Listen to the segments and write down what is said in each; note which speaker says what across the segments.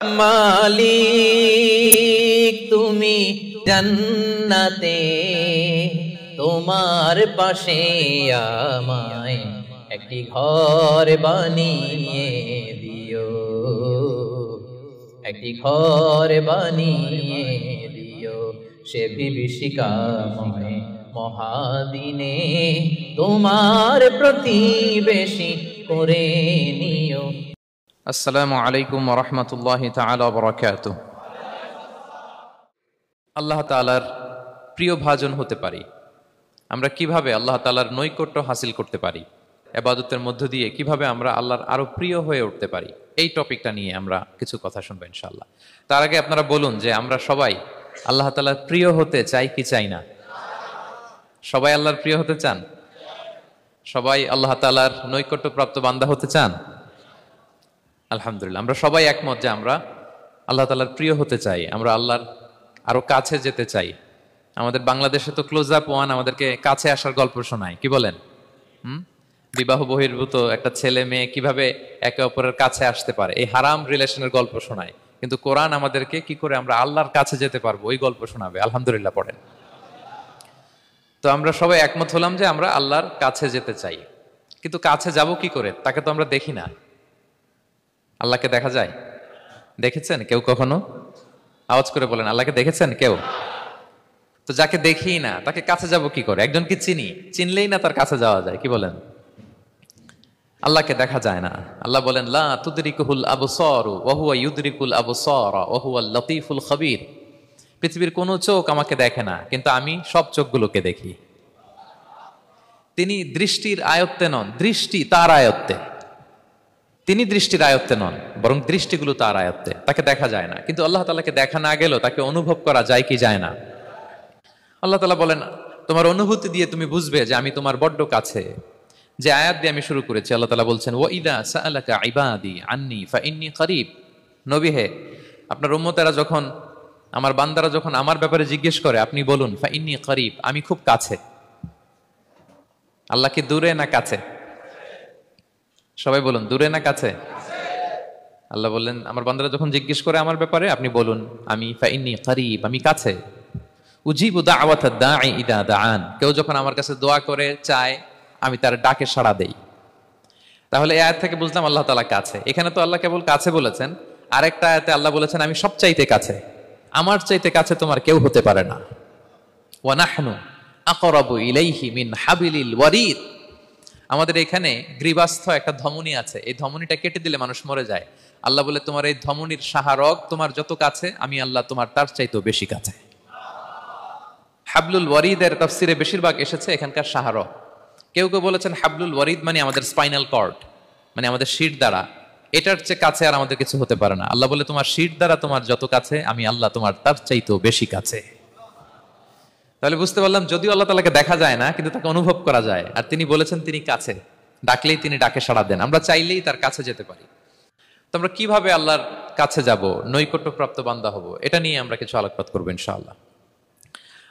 Speaker 1: মালিক তুমি জান্নাতে, তোমার পাশে আমায় একটি ঘর বানিয়ে দিও, একটি ঘর বানিয়ে দিও সে বিভীষিকাময় মহাদিনে, তোমার প্রতিবেশী করে নিও।
Speaker 2: আসসালামু আলাইকুম ওয়া রাহমাতুল্লাহি তাআলা ওয়া বারাকাতুহু। আল্লাহ তাআলার প্রিয় ভাজন হতে পারি। আমরা কিভাবে আল্লাহ তাআলার নৈকট্য হাসিল করতে পারি, ইবাদতের মধ্য দিয়ে কিভাবে আমরা আল্লাহর আরো প্রিয় হয়ে উঠতে পারি, এই টপিকটা নিয়ে আমরা কিছু কথা শুনবো ইনশাআল্লাহ। তার আগে আপনারা বলুন যে আমরা সবাই আল্লাহ তাআলার প্রিয় হতে চাই কি চাই না? সবাই আল্লাহর প্রিয় হতে চান? সবাই আল্লাহ তাআলার নৈকট্যপ্রাপ্ত বান্দা হতে চান? আলহামদুলিল্লাহ, আমরা সবাই একমত যে আমরা আল্লাহ তাআলার প্রিয় হতে চাই, আমরা আল্লাহর আরো কাছে যেতে চাই। আমাদের বাংলাদেশে তো ক্লোজ আপ ওয়ান আমাদেরকে কাছে আসার গল্প শোনায়, কি বলেন? বিবাহ বহির্ভূত একটা ছেলে মেয়ে কিভাবে একে অপরের কাছে আসতে পারে, এই হারাম রিলেশনের গল্প শোনায়। কিন্তু কোরআন আমাদেরকে কি করে আমরা আল্লাহর কাছে যেতে পারবো ওই গল্প শোনাবে। আলহামদুলিল্লাহ পড়েন। তো আমরা সবাই একমত হলাম যে আমরা আল্লাহর কাছে যেতে চাই, কিন্তু কাছে যাব কি করে? তাকে তো আমরা দেখি না। আল্লাহকে দেখা যায়? দেখেছেন কেউ কখনো? আওয়াজ করে বলেন, আল্লাহকে দেখেছেন কেউ? তো যাকে দেখি না তাকে কাছে যাব কি করে? একজনকে চিনি, চিনলেই না তার কাছে যাওয়া যায়, কি বলেন? আল্লাহকে দেখা যায় না। আল্লাহ বলেন লা তুদরিকুহুল আবসারু ওয়া হুয়া ইউদরিকুল আবসারা ওয়া হুয়াল লতীফুল খবীর। পৃথিবীর কোনো চোখ আমাকে দেখে না, কিন্তু আমি সব চোখগুলোকে দেখি। তিনি দৃষ্টির আয়ত্তে নন, দৃষ্টি তার আয়ত্তে। তিনি দৃষ্টির আয়ত্তে নন, বরং দৃষ্টিগুলো তার আয়ত্তে। তাকে দেখা যায় না, কিন্তু আল্লাহ তাআলাকে দেখা না গেলেও তাকে অনুভব করা যায় কি যায় না? আল্লাহ তাআলা বলেন তোমার অনুভূতি দিয়ে তুমি বুঝবে যে আমি তোমার বড্ড কাছে। যে আয়াত দিয়ে আমি শুরু করেছি, আল্লাহ তাআলা বলছেন ওয়া ইযা সাআলাকা ইবাদি আন্নী ফাইন্নী করিব। নবী হে, আপনার উম্মতেরা যখন, আমার বান্দারা যখন আমার ব্যাপারে জিজ্ঞেস করে, আপনি বলুন ফাইন্নী করিব, আমি খুব কাছে। আল্লাহ কি দূরে না কাছে? সবাই বলুন, দূরে না কাছে? আল্লাহ বললেন আমার বান্দারা যখন জিজ্ঞেস করে আমার ব্যাপারে, আপনি বলুন আমি ফাইন্নী করিব, আমি কাছে। উজিবু দাওয়াতাদ দাঈ ইযা দাআন, কেউ যখন আমার কাছে দোয়া করে চায়, আমি তার ডাকে সাড়া দেই। তাহলে এই আয়াত থেকে বুঝলাম আল্লাহ তাআলা কাছে। এখানে তো আল্লাহ কেবল কাছে বলেছেন, আরেকটা আয়াতে আল্লাহ বলেছেন আমি সবচাইতে কাছে, আমার চাইতে কাছে তোমার কেউ হতে পারে না। ওয়া নাহনু আকরাবু ইলাইহি মিন হাবিলিল ওয়ারিদ। আমাদের এখানে গ্রীবাস্থ একটা ধমনী আছে, এই ধমনীটা কেটে দিলে মানুষ মরে যায়। আল্লাহ বলে তোমার এই ধমনীর শাহারগ তোমার যত কাছে, আমি আল্লাহ তোমার তার চাইতেও বেশি কাছে। হাবলুল ওয়ারিদের তাফসিরে বেশিরভাগ এসেছে এখানকার শাহারগ। কেউ কেউ বলেছেন হাবলুল ওয়ারিদ মানে আমাদের স্পাইনাল কর্ড, মানে আমাদের শির দ্বারা। এটার চেয়ে কাছে আর আমাদের কিছু হতে পারে না। আল্লাহ বলে তোমার শির দ্বারা তোমার যত কাছে, আমি আল্লাহ তোমার তার চাইতেও বেশি কাছে। তাহলে বুঝতে পারলাম যদিও আল্লাহ তাআলাকে দেখা যায় না, কিন্তু তাকে অনুভব করা যায়। আর তিনি বলেছেন তিনি কাছে, ডাকলেই তিনি ডাকে সাড়া দেন। আমরা চাইলেই তার কাছে যেতে পারি। তো আমরা কিভাবে আল্লাহর কাছে যাব, নৈকট্যপ্রাপ্ত বান্দা হব, এটা নিয়ে আমরা কিছু আলোকপাত করবো ইনশাআল্লাহ।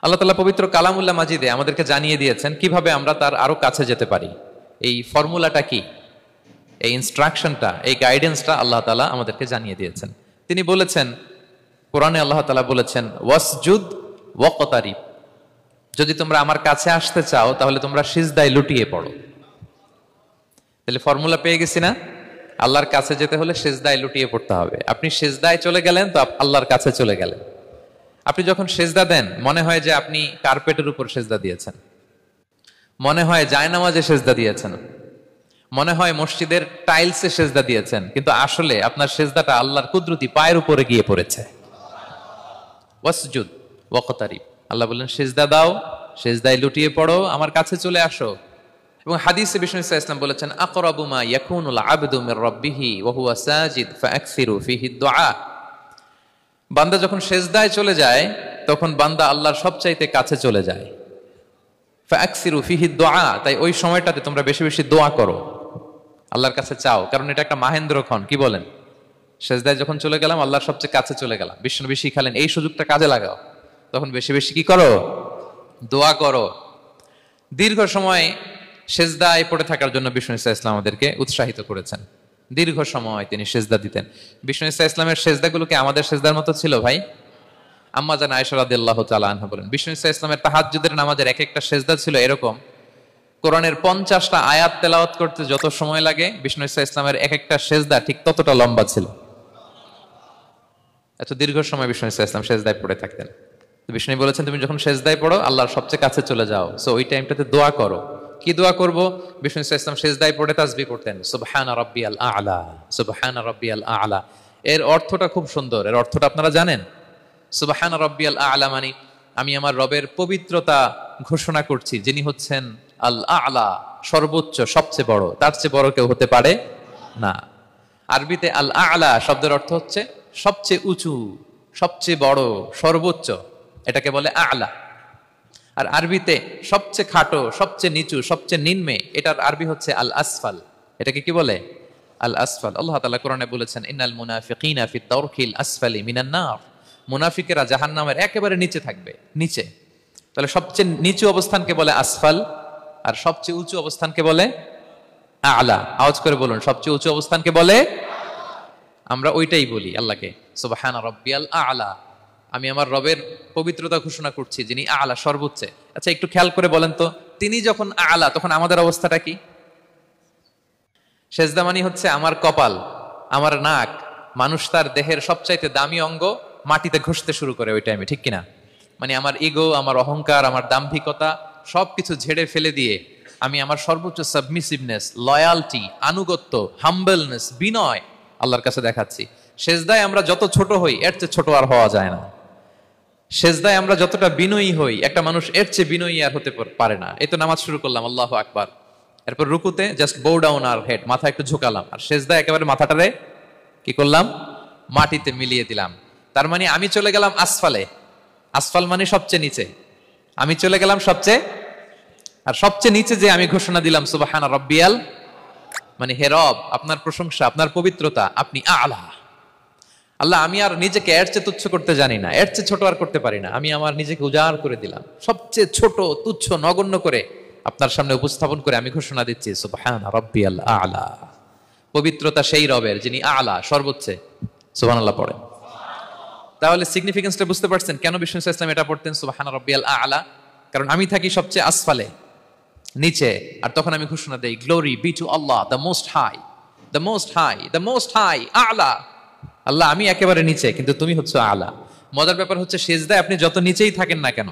Speaker 2: আল্লাহ তাআলা পবিত্র কালামুল্লাহ মাজিদে আমাদেরকে জানিয়ে দিয়েছেন কিভাবে আমরা তার আরো কাছে যেতে পারি। এই ফর্মুলাটা কি, এই ইনস্ট্রাকশনটা, এই গাইডেন্সটা আল্লাহ তাআলা আমাদেরকে জানিয়ে দিয়েছেন। তিনি বলেছেন কোরআনে, আল্লাহ তাআলা বলেছেন ওয়াসজুদ ওয়াকতারিব, যদি তোমরা আমার কাছে আসতে চাও তাহলে তোমরা সিজদায় লুটিয়ে পড়ো। তাহলে ফর্মুলা পেয়ে গেছি না? আল্লাহর কাছে যেতে হলে সিজদায় লুটিয়ে পড়তে হবে। আপনি সিজদায় চলে গেলেন তো আল্লাহর কাছে চলে গেলেন। আপনি যখন সেজদা দেন মনে হয় যে আপনি কার্পেটের উপর সেজদা দিয়েছেন, মনে হয় জায়নামাজে সেজদা দিয়েছেন, মনে হয় মসজিদের টাইলসে সেজদা দিয়েছেন, কিন্তু আসলে আপনার সেজদাটা আল্লাহর কুদরতি পায়ের উপরে গিয়ে পড়েছে। ওয়াসজুদ ওয়াকতারিব, আল্লাহ বললেন সেজদা দাও, সেজদায় লুটিয়ে পড়ো, আমার কাছে চলে আসো। এবং হাদিসে বিষ্ণু ইসলাম বলেছেন আকরাবু মা ইয়াকুনুল আবদু মির রাব্বিহি ওয়া হুয়া সাজিদ ফাআকসিরু ফিহি দুআ। বান্দা যখন সেজদায় চলে যায় তখন বান্দা আল্লাহর সবচাইতে কাছে চলে যায়। ফাআকসিরু ফিহি দুআ, তাই ওই সময়টাতে তোমরা বেশি বেশি দোয়া করো, আল্লাহর কাছে চাও, কারণ এটা একটা মাহেন্দ্রক্ষণ। কি বলেন? সেজদায় যখন চলে গেলাম আল্লাহর সবচেয়ে কাছে চলে গেলাম। বিষ্ণু শিখালেন এই সুযোগটা কাজে লাগাও, তখন বেশি বেশি কি করো? দোয়া করো। দীর্ঘ সময় সেজদায় পড়ে থাকার জন্য বিষ্ণু ইসলাম আমাদেরকে উৎসাহিত করেছেন। দীর্ঘ সময় তিনি সেজদা দিতেন। বিষ্ণু ইসা ইসলামের সেজদাগুলো কি আমাদের সেজদার মতো ছিল ভাই? আম্মা জান আয়েশা রাদিয়াল্লাহু তাআলা আনহা বলেন, বিষ্ণু ইসা ইসলামের তাহাজ্জুদের নামাজের এক একটা সেজদা ছিল এরকম, কোরআনের 50টা আয়াত তেলাওয়াত করতে যত সময় লাগে বিষ্ণু ইসা ইসলামের এক একটা সেজদা ঠিক ততটা লম্বা ছিল। এত দীর্ঘ সময় বিষ্ণু ইসা ইসলাম সেজদায় পড়ে থাকতেন। তো বিষ্ণু বলেছেন, তুমি যখন সেজদায় পড়ো আল্লাহর সবচেয়ে কাছে চলে যাও, সো ওই টাইমটাতে দোয়া করো। কি দোয়া করব? বিষ্ণু ইসা ইসলাম সেজদায় পড়ে তাসবিহ করতেন, সুবহানা রাব্বিয়াল আ'লা, সুবহানা রাব্বিয়াল আ'লা। এর অর্থটা খুব সুন্দর। এর অর্থটা আপনারা জানেন? সুবহানা রাব্বিয়াল আ'লা মানে আমি আমার রবের পবিত্রতা ঘোষণা করছি, যিনি হচ্ছেন আল আ'লা, সর্বোচ্চ, সবচেয়ে বড়, তার চেয়ে বড় কেউ হতে পারে না। আরবিতে আল আ'লা শব্দের অর্থ হচ্ছে সবচেয়ে উঁচু, সবচেয়ে বড়, সর্বোচ্চ, এটাকে বলে আ'লা। আর আরবিতে সবচেয়ে খাটো, সবচেয়ে নিচু, সবচেয়ে নিম্নে, এটার আরবি হচ্ছে আল আসফাল। এটাকে কি বলে? আল আসফাল। আল্লাহ তাআলা কোরআনে বলেছেন, ইন্নাল মুনাফিকিনা ফি তারকিল আসফালি মিনান নার, মুনাফিকেরা জাহান্নামের একেবারে নিচে থাকবে, নিচে। তাহলে সবচেয়ে নিচু অবস্থানকে বলে আসফাল, আর সবচেয়ে উঁচু অবস্থানকে বলে আ'লা। আওয়াজ করে বলুন, সবচেয়ে উঁচু অবস্থানকে বলে, আমরা ওইটাই বলি আল্লাহকে, সুবহানা রাব্বিয়াল আ'লা, আমি আমার রবের পবিত্রতা ঘোষণা করছি যিনি আ'লা, সর্বোচ্চ। আচ্ছা একটু খেয়াল করে বলেন তো, তিনি যখন আ'লা তখন আমাদের অবস্থাটা কি? সেজদা মানে হচ্ছে আমার কপাল, আমার নাক, মানুষ তার দেহের সবচাইতে দামি অঙ্গ মাটিতে ঘষতে শুরু করে ওই টাইমে, ঠিক কিনা? মানে আমার ইগো, আমার অহংকার, আমার দাম্ভিকতা সবকিছু ঝেড়ে ফেলে দিয়ে আমি আমার সর্বোচ্চ সাবমিসিভনেস, লয়ালটি, আনুগত্য, হাম্বলনেস, বিনয় আল্লাহর কাছে দেখাচ্ছি। সেজদায় আমরা যত ছোট হই এর চেয়ে ছোট আর হওয়া যায় না। সেজদায় আমরা যতটা বিনয়ী হই, একটা মানুষ এর চেয়ে বিনয়ী আর হতে পারে না। এই তো নামাজ শুরু করলাম, আল্লাহু আকবার, এরপর রুকুতে জাস্ট বো ডাউন আর হেড, মাথা একটু ঝুঁকালাম, আর সেজদায় একেবারে মাথাটারে কি করলাম? মাটিতে মিলিয়ে দিলাম। তার মানে আমি চলে গেলাম আসফালে। আসফাল মানে সবচেয়ে নিচে, আমি চলে গেলাম সবচেয়ে, আর সবচেয়ে নিচে যে আমি ঘোষণা দিলাম সুবহানা রাব্বিয়াল, মানে হে রব, আপনার প্রশংসা, আপনার পবিত্রতা, আপনি আ'লা। আল্লাহ, আমি আর নিজেকে এর চেয়ে তুচ্ছ করতে জানি না, এর চেয়ে ছোট আর করতে পারি না, আমি আমার নিজেকে উজাড় করে দিলাম, সবচেয়ে ছোট, তুচ্ছ, নগণ্য করে আপনার সামনে উপস্থাপন করে আমি ঘোষণা দিচ্ছি সুবহানা রাব্বিয়াল আ'লা। পবিত্রতা সেই রবের যিনি আ'লা, সর্বোচ্চ। সুবহানাল্লাহ পড়েন। তাহলে সিগনিফিকেন্সটা বুঝতে পারছেন কেন বিষ্ণু ইসলাম এটা পড়তেন সুবহানা রাব্বিয়াল আ'লা? কারণ আমি থাকি সবচেয়ে আসফালে, নিচে, আর তখন আমি ঘোষণা দেই, glory be to Allah the most high, the most high, the most high, আ'লা। আল্লাহ, আমি একেবারে নিচে, কিন্তু তুমি হচ্ছে আ'লা। মজার ব্যাপার হচ্ছে সেজদায় আপনি যত নিচেই থাকেন না কেন,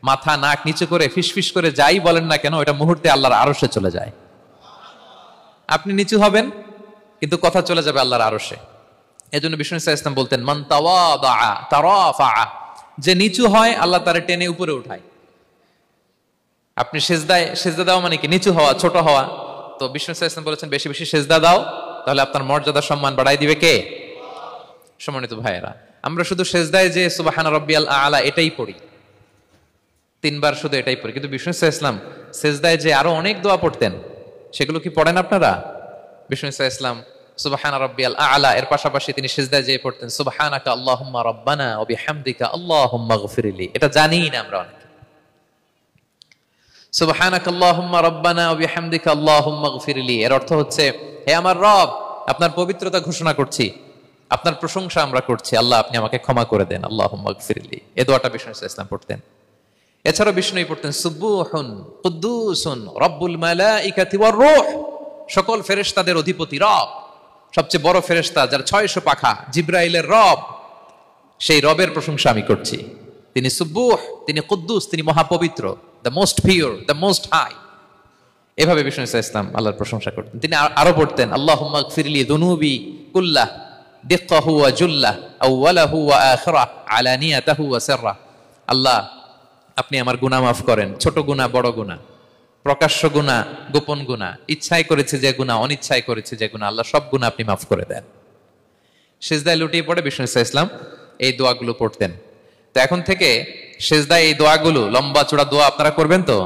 Speaker 2: মাথা নাক নিচে করে ফিসফিস করে যাই বলেন না কেন, এটা মুহূর্তে আল্লাহর আরশে চলে যায়। আপনি নিচু হবেন কিন্তু কথা চলে যাবে আল্লাহর আরশে। এজন্য বিষ্ণু ইসলাম বলতেন, মান তাওয়াদা তারাফা, যে নিচু হয় আল্লাহ তারে টেনে উপরে উঠায়। আপনি সেজদা দাও মানে কি? নিচু হওয়া, ছোট হওয়া। তো বিষ্ণু ইসলাম বলেছেন, বেশি বেশি সেজদা দাও, তাহলে আপনার মর্যাদা, সম্মান বাড়াই দিবে কে? সম্মানিত ভাইয়েরা, আমরা শুধু সেজদায় যে সুবহানা রাব্বিয়াল আ'লা এটাই পড়ি, 3 বার শুধু এটাই পড়ি, কিন্তু বিষ্ণু ইসলাম সেজদায় যে আরো অনেক দোয়া পড়তেন, সেগুলো কি পড়েন আপনারা? বিষ্ণু ইসলাম সুবহানা রাব্বিয়াল আ'লা এর পাশাপাশি তিনি সিজদায় যেয়ে পড়তেন সুবহানাকা আল্লাহুম্মা রাব্বানা ওয়া বিহামদিকা আল্লাহুম্মা গফিরলি। এটা জানি না আমরা অনেকে। সুবহানাকা আল্লাহুম্মা রাব্বানা ওয়া বিহামদিকা আল্লাহুম্মা গফিরলি এর অর্থ হচ্ছে, হে আমার রব, আপনার পবিত্রতা ঘোষণা করছি, আপনার প্রশংসা আমরা করছি, আল্লাহ আপনি আমাকে ক্ষমা করে দেন, আল্লাহুম্মা গফিরলি। এই দোয়াটা বিষ্ণু ইসলাম পড়তেন। এছাড়াও বিষ্ণু পড়তেন সুবহুন কুদ্দুসুন রব্বুল মালাইকাতি ওয়ার রূহ, সকল ফেরেশতাদের অধিপতি রব, সবচেয়ে বড় ফেরেশতা যার 600 পাখা, জিবরাইলের রব, সেই রবের প্রশংসা আমি করছি। তিনি সুবুহ, তিনি কুদ্দুস, তিনি মহাপবিত্র, the most pure, the most high. এভাবে বিষ্ণু ইসলাম আল্লাহর প্রশংসা করতেন। তিনি আরো পড়তেন আল্লাহুম্মা গফিরলি যুনুবি কুল্লাহ দিক্কাহু ওয়া জুল্লাহ আউওয়ালাহু ওয়া আখিরাহ আলানিয়াতাহু ওয়া সিররাহ। আল্লাহ আপনি আমার গুনাহ মাফ করেন, ছোট গুনাহ, বড় গুনাহ, প্রকাশ্য গুনাহ, গোপন গুনাহ, ইচ্ছায় করেছে যে গুনাহ, অনিচ্ছায় করেছে যে গুনাহ, আল্লাহ সব গুনাহ আপনি মাফ করে দেন। সিজদায় লুটিয়ে পড়ে বিষ্ণু ইসলাম এই দোয়াগুলো পড়তেন। তো এখন থেকে সিজদায় এই দোয়াগুলো, লম্বা চূড়া দোয়া আপনারা করবেন তো?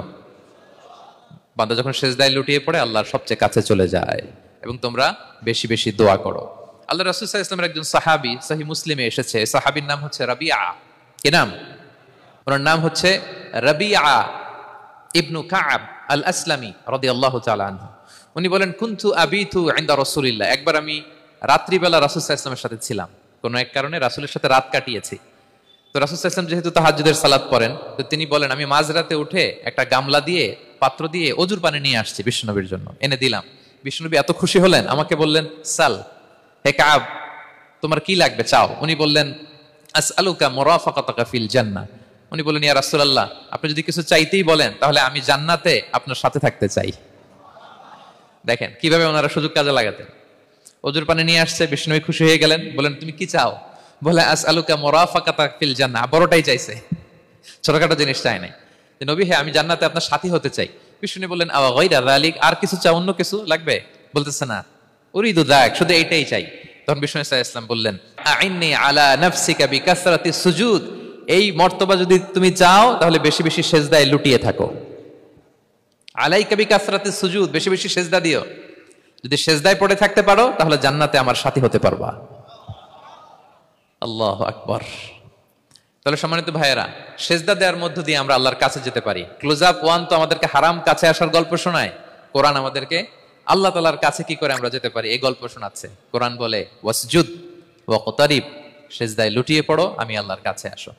Speaker 2: বান্দা যখন সিজদায় লুটিয়ে পড়ে আল্লাহর সবচেয়ে কাছে চলে যায়। এবং তোমরা বেশি বেশি দোয়া করো। আল্লাহ রাসূল সাল্লাল্লাহু আলাইহি ওয়াসাল্লামের একজন সাহাবী, সহিহ মুসলিমে এসেছে, সাহাবীর নাম হচ্ছে রাবিআ। কি নাম? ওনার নাম হচ্ছে রাবিআ ইবনু কাব আল আসলামি রাদিয়াল্লাহু তাআলা আনহু। উনি বলেন কুনতু আবিতু ইনদা রাসূলিল্লাহ, একবার আমি রাত্রিবেলা রাসূল সাল্লাল্লাহু আলাইহি ওয়াসাল্লামের সাথে ছিলাম, কোনো এক কারণে রাসূলের সাথে রাত কাটিয়েছি। তো রাসূল সাল্লাল্লাহু আলাইহি ওয়াসাল্লাম যেহেতু তাহাজ্জুদের সালাত পড়েন, তো তিনি বলেন আমি মাঝরাতে উঠে একটা গামলা দিয়ে পাত্র দিয়ে অজুর পানি নিয়ে আসছি বিশ্বনবীর জন্য, এনে দিলাম। বিশ্বনবী এত খুশি হলেন, আমাকে বললেন সাল, হে কাব তোমার কি লাগবে চাও। উনি বললেন আসআলুকা মুরাফাকাতাকা ফিল জান্নাহ। উনি বললেন ইয়া রাসূলুল্লাহ, আপনি যদি কিছু চাইতেই বলেন তাহলে আমি জান্নাতে আপনার সাথে থাকতে চাই। দেখেন কিভাবে ওনারা সুযোগ কাজে লাগাতেন। অজুর পানি নিয়ে আসছে, বিষ্ণু খুশি হয়ে গেলেন, বলেন তুমি কি চাও? বলে আসআলুকা মুরাফাকাতাকা ফিল জান্নাহ, বড়টাই চাইছে, ছোটখাটো জিনিস চাই নাই। যে নবী হ্যাঁ আমি জান্নাতে আপনার সাথী হতে চাই। বিষ্ণু বললেন আওয়া গায়রা যালিক, আর কিছু চাও, অন্য কিছু লাগবে? বলতেছে না, উরিদু যাক, শুধু এইটাই চাই। তখন বিষ্ণু সাল্লাল্লাহু আলাইহি ওয়াসাল্লাম বললেন আইন্নি আলা নাফসিকা বিকাসরাতিস সুজুদ, এই মর্তবা যদি তুমি চাও তাহলে বেশি বেশি সেজদায় লুটিয়ে থাকো। আলাইকা বিকাসরাতিস সুজুদ, বেশি বেশি সেজদা দিও। যদি সেজদায় পড়ে থাকতে পারো তাহলে জান্নাতে আমার সাথী হতে পারবা। আল্লাহু আকবার। তাহলে সম্মানিত ভাইয়েরা, সেজদা দেওয়ার মধ্য দিয়ে আমরা আল্লাহর কাছে যেতে পারি। ক্লোজ আপ ওয়ান তো আমাদেরকে হারাম কাছে আসার গল্প শোনায়, কোরআন আমাদেরকে আল্লাহ তাআলার কাছে কি করে আমরা যেতে পারি এই গল্প শোনাচ্ছে। কোরআন বলে ওয়াসজুদ ওয়াকতারিব, সেজদায় লুটিয়ে পড়ো, আমি আল্লাহর কাছে আসো।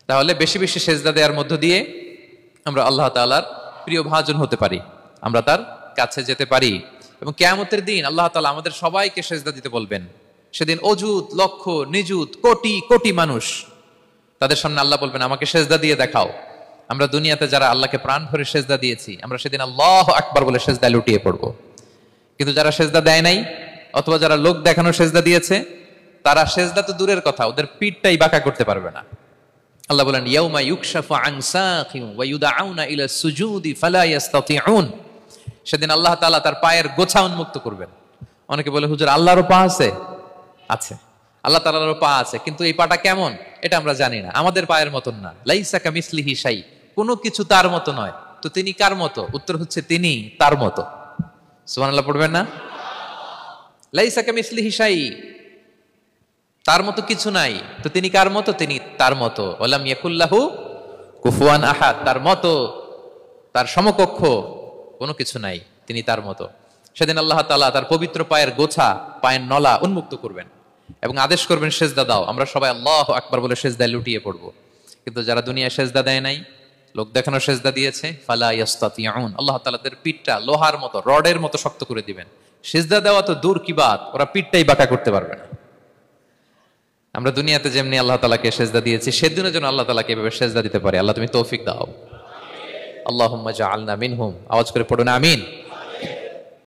Speaker 2: তাহলে বেশি বেশি সেজদা দেওয়ার মধ্য দিয়ে আমরা আল্লাহ তাআলার প্রিয় ভাজন হতে পারি, আমরা তার কাছে যেতে পারি। এবং কিয়ামতের দিন আল্লাহ তাআলা আমাদের সবাইকে সেজদা দিতে বলবেন। সেদিন অযুত লক্ষ নিযুত কোটি কোটি মানুষ, তাদের সামনে আল্লাহ বলবেন আমাকে সেজদা দিয়ে দেখাও। আমরা দুনিয়াতে যারা আল্লাহকে প্রাণ ভরে সেজদা দিয়েছি, আমরা সেদিন আল্লাহু আকবার বলে সেজদায় লুটিয়ে পড়বো। কিন্তু যারা সেজদা দেয় নাই, অথবা যারা লোক দেখানো সেজদা দিয়েছে, তারা সেজদা তো দূরের কথা, ওদের পিঠটাই বাঁকা করতে পারবে না। আল্লাহ বলেন ইয়াউমা ইউকশাফু আন সাকিন ওয়া ইউদআউনা ইলা সুজুদি ফালা ইস্তাতিউন, সেদিন আল্লাহ তাআলা তার পায়ের গোছা উন্মুক্ত করবেন। অনেকে বলে হুজুর আল্লাহরও পা আছে? আছে, আল্লাহ তাআলারও পা আছে, কিন্তু এই পাটা কেমন এটা আমরা জানি না, আমাদের পায়ের মতন না। লাইসা কামিসলিহি শাই, কোনো কিছু তার মতো নয়। তো তিনি কার মতো? উত্তর হচ্ছে তিনি তার মতো। সুবহানাল্লাহ পড়বেন না? লাইসা কামিসলিহি শাই, তার মতো কিছু নাই। তো তিনি কার মতো? তিনি তার মতো। ওয়ালাম ইয়াকুল্লাহু কুফুয়ান আহাদ, তার মতো তার সমকক্ষ কোনো কিছু নাই, তিনি তার মতো। সেদিন আল্লাহ তাআলা তার পবিত্র পায়ের গোছা, পায়ের নলা উন্মুক্ত করবেন এবং আদেশ করবেন সেজদা দাও। আমরা সবাই আল্লাহু আকবার বলে সেজদায় লুটিয়ে পড়বো। কিন্তু যারা দুনিয়ায় সেজদা দেয় নাই, লোক দেখানো সেজদা দিয়েছে, ফালা ইস্তাতিউন, আল্লাহ তাআলা তাদের পিঠটা লোহার মতো, রডের মতো শক্ত করে দিবেন। সেজদা দেওয়া তো দূর কি বাত, ওরা পিঠটাই বাঁকা করতে পারবে না। আমরা দুনিয়াতে যেমনি আল্লাহ তাআলাকে সেজদা দিয়েছি, সেদিনের জন্য আল্লাহ তাআলাকে এভাবে সেজদা দিতে পারি। আল্লাহ তুমি তৌফিক দাও। আল্লাহুম্মা জাআলনা মিনহুম, আওয়াজ করে পড়ুন আমিন।